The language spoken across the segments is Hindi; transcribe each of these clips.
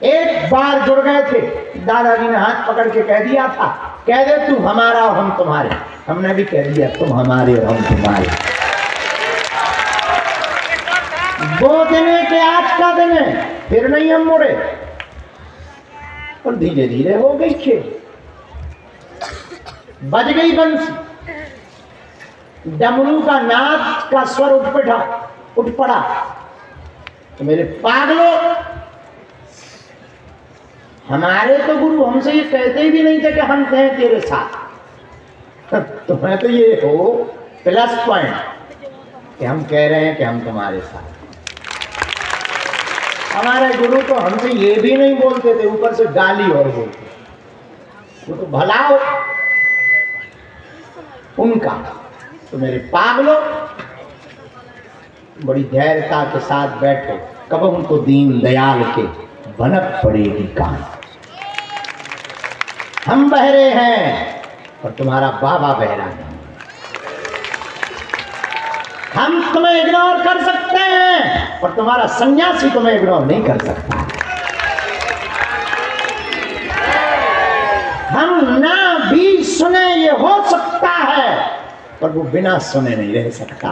एक बार जुड़ गए थे, दादाजी ने हाथ पकड़ के कह दिया था, कह दे तू हमारा और हम तुम्हारे। हमने भी कह दिया तुम हमारे और हम तुम्हारे। वो दिन है कि आज का दिन है, फिर नहीं हम मुड़े। और धीरे धीरे हो गई खेल, बज गई बंसी, डमरू का नाद का स्वर उठ पड़ा। तो मेरे पागलों, हमारे तो गुरु हमसे ये कहते भी नहीं थे कि हम कहें तेरे साथ। तुम्हें तो ये हो प्लस पॉइंट कि हम कह रहे हैं कि हम तुम्हारे साथ। हमारे गुरु तो हमसे ये भी नहीं बोलते थे, ऊपर से गाली और बोलते। वो तो भला हो उनका। तो मेरे पागलों, बड़ी धैर्यता के साथ बैठो, कब उनको दीन दयाल के भनक पड़ेगी कान। हम बहरे हैं और तुम्हारा बाबा बहरा नहीं। हम तुम्हें इग्नोर कर सकते हैं और तुम्हारा सन्यासी तुम्हें इग्नोर नहीं कर सकता। हम ना भी सुने ये हो सकता है, पर वो बिना सुने नहीं रह सकता।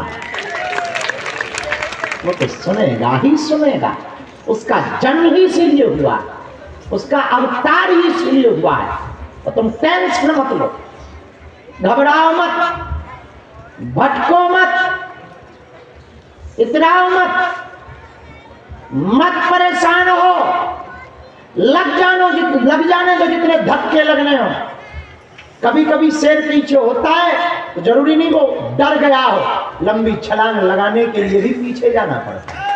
वो तो सुनेगा ही सुनेगा, उसका जन्म ही इसीलिए हुआ, उसका अवतार ही इसीलिए हुआ है। और तुम टेंशन मत लो, घबराओ मत, भटको मत, इतराओ मत, मत परेशान हो। लग जाने दो जितने धक्के लगने हो। कभी कभी शेर पीछे होता है तो जरूरी नहीं वो डर गया हो, लंबी छलांग लगाने के लिए भी पीछे जाना पड़ता है।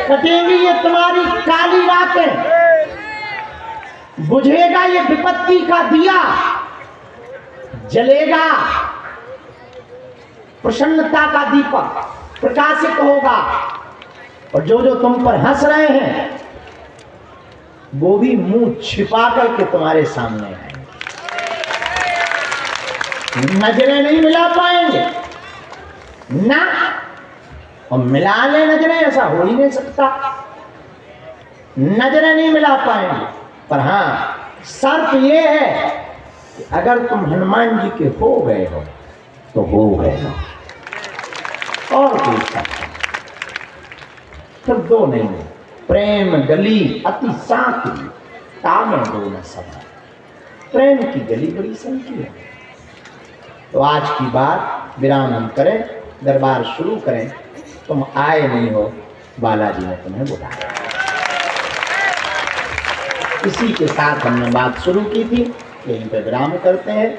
कटेंगी ये तुम्हारी काली रातें, बुझेगा ये विपत्ति का दिया, जलेगा प्रसन्नता का दीपक, प्रकाशित होगा। और जो जो तुम पर हंस रहे हैं वो भी मुंह छिपा करके तुम्हारे सामने आएंगे। नजरें नहीं मिला पाएंगे ना, और मिला ले नजरें, ऐसा हो ही नहीं सकता। नजरें नहीं मिला पाएंगे, पर हाँ शर्त ये है कि अगर तुम हनुमान जी के हो गए हो तो हो गए हो, और कोई शर्त सिर्फ दो नहीं है। प्रेम गली अति सांकी, तामे दो न सदा। प्रेम की गली बड़ी संकी है। तो आज की बात विराम हम करें, दरबार शुरू करें। तुम आए नहीं हो, बालाजी ने तुम्हें बुलाया। इसी के साथ हमने बात शुरू की थी, यहीं पे विराम करते हैं।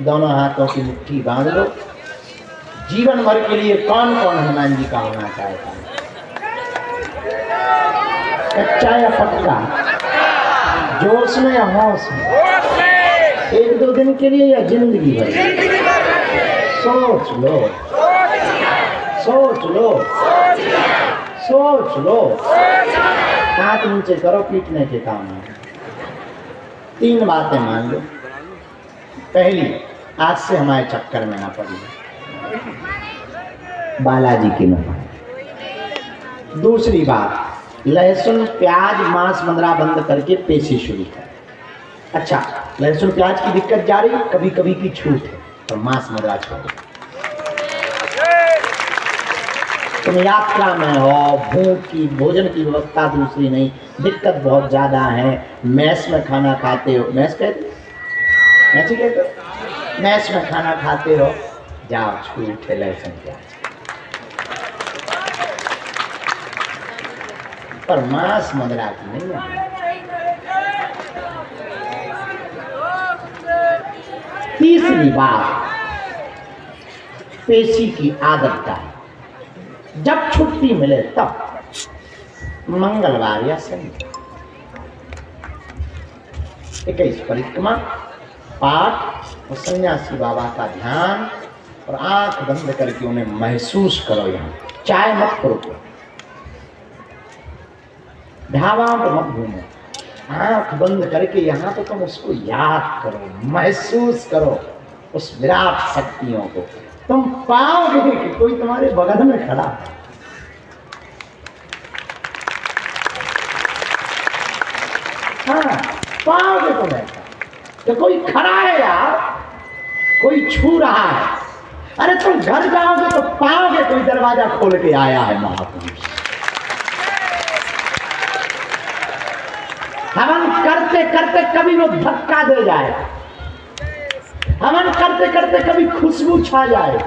दोनों हाथों की मुट्ठी बांध लो। जीवन भर के लिए कौन कौन हनुमान जी का होना चाहता है? कच्चा या पक्का? जोश में या होश में? एक दो दिन के लिए या जिंदगी भर? सोच लो, सोच लो, सोच लो। हाथ नीचे करो, पीटने के काम है। 3 बातें मान लो। पहली, आज से हमारे चक्कर में ना पड़िए, बालाजी की नमः। दूसरी बात, लहसुन प्याज मांस मंदरा बंद करके पेशी शुरू कर। अच्छा, लहसुन प्याज की दिक्कत जारी, कभी कभी की छूट है, तो मांस मंदरा छोड़ो। तुम यात्रा में हो, भूख की भोजन की व्यवस्था दूसरी नहीं, दिक्कत बहुत ज़्यादा है, मैस में खाना खाते हो, मैस कहते मैस में खाना खाते हो, जाओ छूट है लहसुन प्याज, पर मांस मंदरा की नहीं है। तीसरी बात, पेशी की आदत का है। जब छुट्टी मिले तब, मंगलवार या शनि, 21 परिक्रमा, पाठ और सन्यासी बाबा का ध्यान, और आंख बंद करके उन्हें महसूस करो। यहाँ चाय मत करो, ढाबा पर मत घूमो, आंख बंद करके यहाँ तो तुम उसको याद करो, महसूस करो उस विराट शक्तियों को। तुम पाओगे कि कोई तुम्हारे बगल में खड़ा है। हाँ, पाओगे तुम ऐसा कि कोई खड़ा है यार, कोई छू रहा है। अरे तुम घर जाओगे तो पाओगे कोई दरवाजा खोल के आया है महापुरुष। हवन करते करते कभी वो धक्का दे जाए, हवन करते करते कभी खुशबू छा जाए,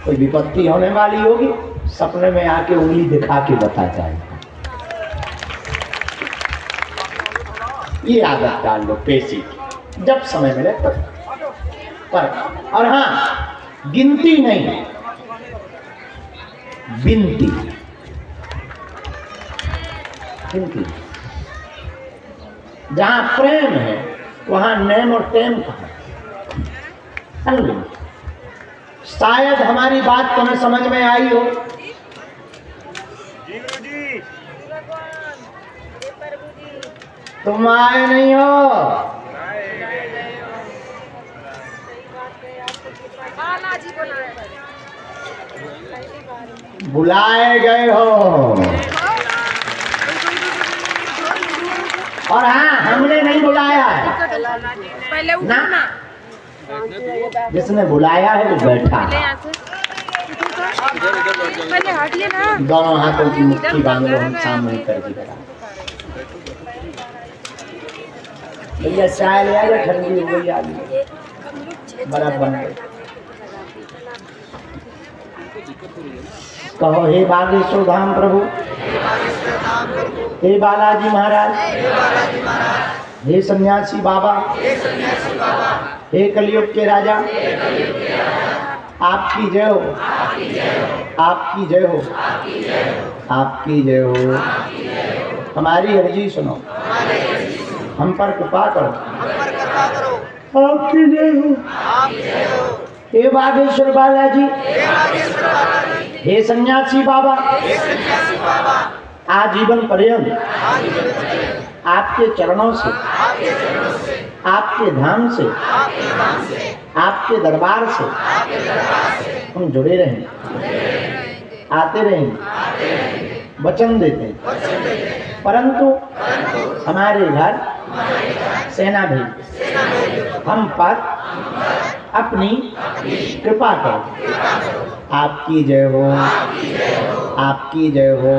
कोई विपत्ति होने वाली होगी, सपने में आके उंगली दिखा के बता जाए। ये आदत डाल लो पेशी, जब समय मिले तब पर। और हाँ, गिनती नहीं, बिनती। गिनती जहां प्रेम है वहां नेम और टेम कहां। शायद हमारी बात तुम्हें समझ में आई हो। तुम आए नहीं हो, बुलाए गए हो। और हाँ, हमने नहीं बुलाया है पहले ना, जिसने बुलाया है वो बैठा है। पहले हटिए ना। दोनों हाथों की मुट्ठी बांध लो, हम सामने करके भैया चाय ले आया, ठंडी हो गई आदमी बर्फ बन गई। कहो हे बागेश्वर धाम प्रभु, हे बालाजी महाराज, हे सन्यासी बाबा, हे कलयुग के राजा, आपकी जय हो, आपकी जय हो, आपकी जय हो। हमारी अर्जी सुनो, हम पर कृपा करो, आपकी जय हो। हे बागेश्वर बालाजी, हे सन्यासी बाबा, आजीवन पर्यंत आपके चरणों से, आपके धाम से, आपके दरबार से हम जुड़े रहें, आते रहें, वचन देते हैं। परंतु हमारे घर सेना भेज, हम पर अपनी कृपा करो। आपकी जय हो, आपकी जय हो,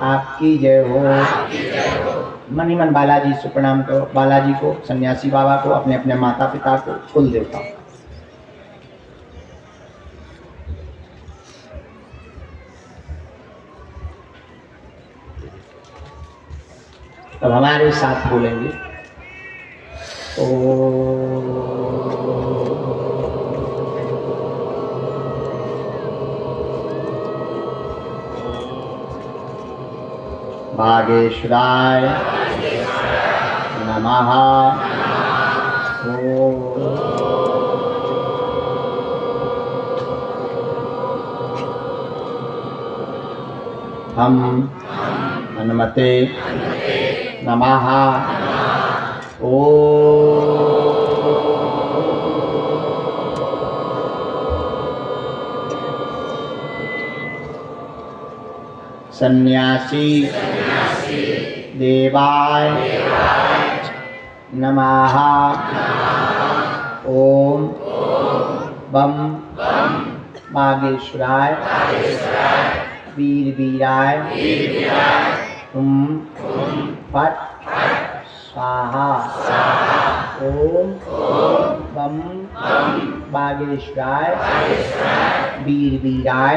आपकी जय हो। मन ही मन बालाजी से प्रणाम करो, बालाजी को, सन्यासी बाबा को, अपने अपने माता पिता को, कुल देवता को। अब हमारे साथ बोलेंगे बागेश्वराय नमः। हम हनुमते नमः। सन्यासी देवाय नमः। ओम बम बागेश्वराय वीर वीराय तुम फट स्वाहा। ओम बम बागेश्वराय वीर वीराय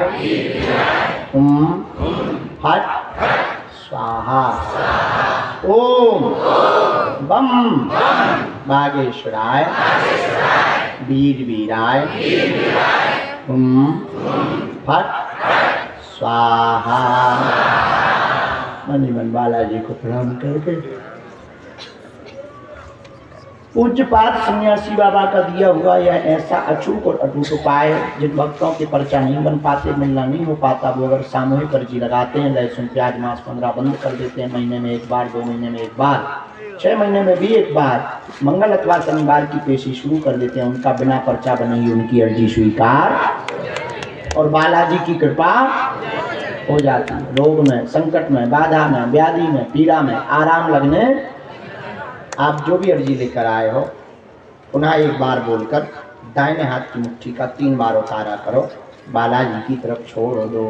तुम फट स्वाहा। ओम बम बागेश्वराय वीर वीराय तुम फट स्वाहा। मन ही मन बालाजी को प्रणाम करके पूज्यपाद सन्यासी बाबा का दिया हुआ यह ऐसा अचूक और अटूट उपाय जिन भक्तों के पर्चा नहीं बन पाते, मिलना नहीं हो पाता, वो अगर सामूहिक अर्जी लगाते हैं, लहसुन प्याज मांस 15 बंद कर देते हैं, महीने में एक बार, 2 महीने में एक बार, 6 महीने में भी एक बार मंगल अथवा शनिवार की पेशी शुरू कर देते हैं, उनका बिना पर्चा बने ही उनकी अर्जी स्वीकार और बालाजी की कृपा हो जाती है। रोग में, संकट में, बाधा में, व्याधि में, पीड़ा में आराम लगने। आप जो भी अर्जी लेकर आए हो पुनः एक बार बोलकर दाहिने हाथ की मुट्ठी का 3 बार उतारा करो, बालाजी की तरफ छोड़ दो।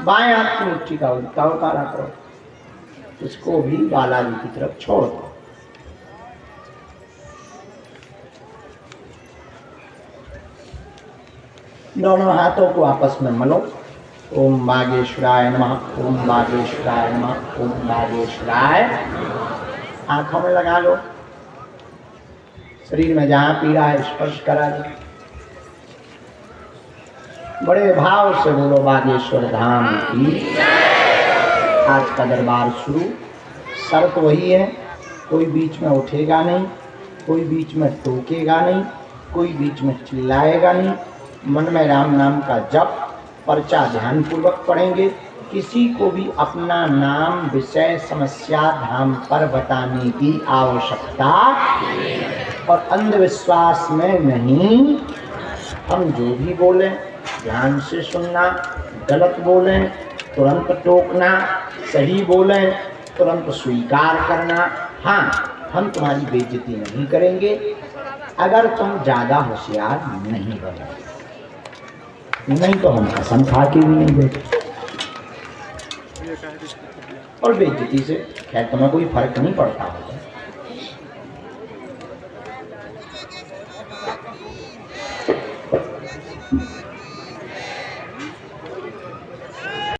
बाएं हाथ की मुट्ठी का उल्टा उतारा करो, इसको भी बालाजी की तरफ छोड़ दो। दोनों हाथों को आपस में मलो। ओम बागेश्वराय नमः, ओम बागेश्वराय नमः, ओम बागेश्वराय। आंखों में लगा लो, शरीर में जहां पीड़ा है स्पर्श करा दो। बड़े भाव से बोलो बागेश्वर धाम की। आज का दरबार शुरू। शर्त वही है, कोई बीच में उठेगा नहीं, कोई बीच में टोकेगा नहीं, कोई बीच में चिल्लाएगा नहीं। मन में राम नाम का जप, पर्चा ध्यान पूर्वक पढ़ेंगे। किसी को भी अपना नाम, विषय, समस्या धाम पर बताने की आवश्यकता और अंधविश्वास में नहीं। हम जो भी बोलें ध्यान से सुनना, गलत बोलें तुरंत टोकना, सही बोलें तुरंत स्वीकार करना। हाँ, हम तुम्हारी बेइज्जती नहीं करेंगे अगर तुम ज़्यादा होशियार नहीं बनो, नहीं तो हम कसम खा के भी नहीं बैठे। और बेइज्जती से खैर तुम्हें कोई फर्क नहीं पड़ता होगा,